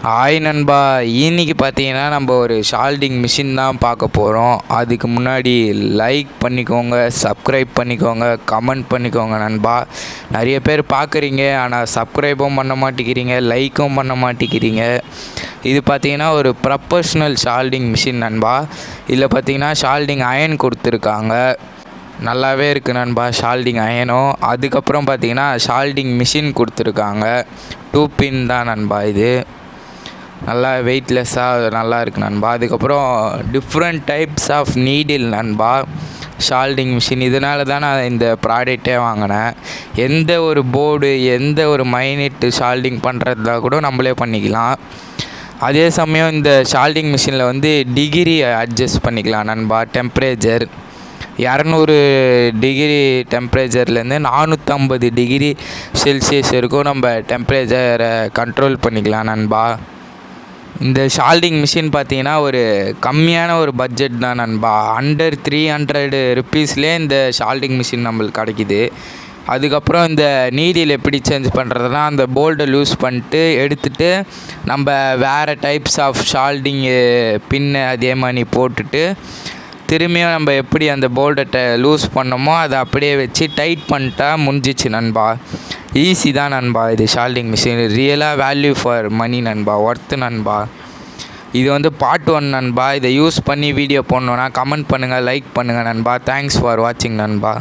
Hi நண்பா, இன்னைக்கு பார்த்தீங்கன்னா நம்ம ஒரு ஷால்டிங் மிஷின் தான் பார்க்க போகிறோம். அதுக்கு முன்னாடி லைக் பண்ணிக்கோங்க, சப்ஸ்கிரைப் பண்ணிக்கோங்க, கமெண்ட் பண்ணிக்கோங்க நண்பா. நிறைய பேர் பார்க்குறீங்க, ஆனால் சப்ஸ்கிரைபும் பண்ண மாட்டேங்கிறீங்க, லைக்கும் பண்ண மாட்டேங்கிறீங்க. இது பார்த்தீங்கன்னா ஒரு ப்ரொஃபஷ்னல் ஷால்டிங் மிஷின் நண்பா. இதில் பார்த்தீங்கன்னா ஷால்டிங் அயன் கொடுத்துருக்காங்க. நல்லாவே இருக்குது நண்பா ஷால்டிங் அயனும். அதுக்கப்புறம் பார்த்தீங்கன்னா ஷால்டிங் மிஷின் கொடுத்துருக்காங்க. 2 பின் தான் நண்பா இது. நல்லா வெயிட்லெஸ்ஸாக நல்லா இருக்குது நண்பா. அதுக்கப்புறம் டிஃப்ரெண்ட் டைப்ஸ் ஆஃப் நீடில் நண்பா ஷால்டிங் மிஷின். இதனால தான் நான் இந்த ப்ராடக்டே வாங்கினேன். எந்த ஒரு போர்டு, எந்த ஒரு மைனிட் ஷால்டிங் பண்ணுறதா கூட நம்மளே பண்ணிக்கலாம். அதே சமயம் இந்த ஷால்டிங் மிஷினில் வந்து டிகிரி அட்ஜஸ்ட் பண்ணிக்கலாம் நண்பா. டெம்பரேச்சர் 200 டிகிரி டெம்பரேச்சர்லேருந்து 450 டிகிரி செல்சியஸ் வரைக்கும் நம்ம டெம்பரேச்சரை கண்ட்ரோல் பண்ணிக்கலாம் நண்பா. இந்த ஷால்டிங் மிஷின் பார்த்தீங்கன்னா ஒரு கம்மியான ஒரு பட்ஜெட் தான் நண்பா. அண்டர் 300 ருப்பீஸ்லேயே இந்த ஷால்டிங் மிஷின் நம்மளுக்கு கிடைக்கிது. அதுக்கப்புறம் இந்த நீடில் எப்படி சேஞ்ச் பண்ணுறதுனா, அந்த போல்டை லூஸ் பண்ணிட்டு எடுத்துகிட்டு நம்ம வேறு டைப்ஸ் ஆஃப் ஷால்டிங்கு பின்னு அதே மாதிரி போட்டுட்டு திரும்பியும் நம்ம எப்படி அந்த போல்டை லூஸ் பண்ணோமோ அதை அப்படியே வச்சு டைட் பண்ணிட்டா முடிஞ்சிச்சு நண்பா. ஈஸி தான் நண்பா இது ஷால்டிங் மிஷின். ரியலாக வேல்யூ ஃபார் மணி நண்பா, ஒர்த்து நண்பா. இது வந்து பார்ட் 1 நண்பா. இதை யூஸ் பண்ணி வீடியோ போடணுன்னா கமெண்ட் பண்ணுங்கள், லைக் பண்ணுங்கள் நண்பா. தேங்க்ஸ் ஃபார் வாட்சிங் நண்பா.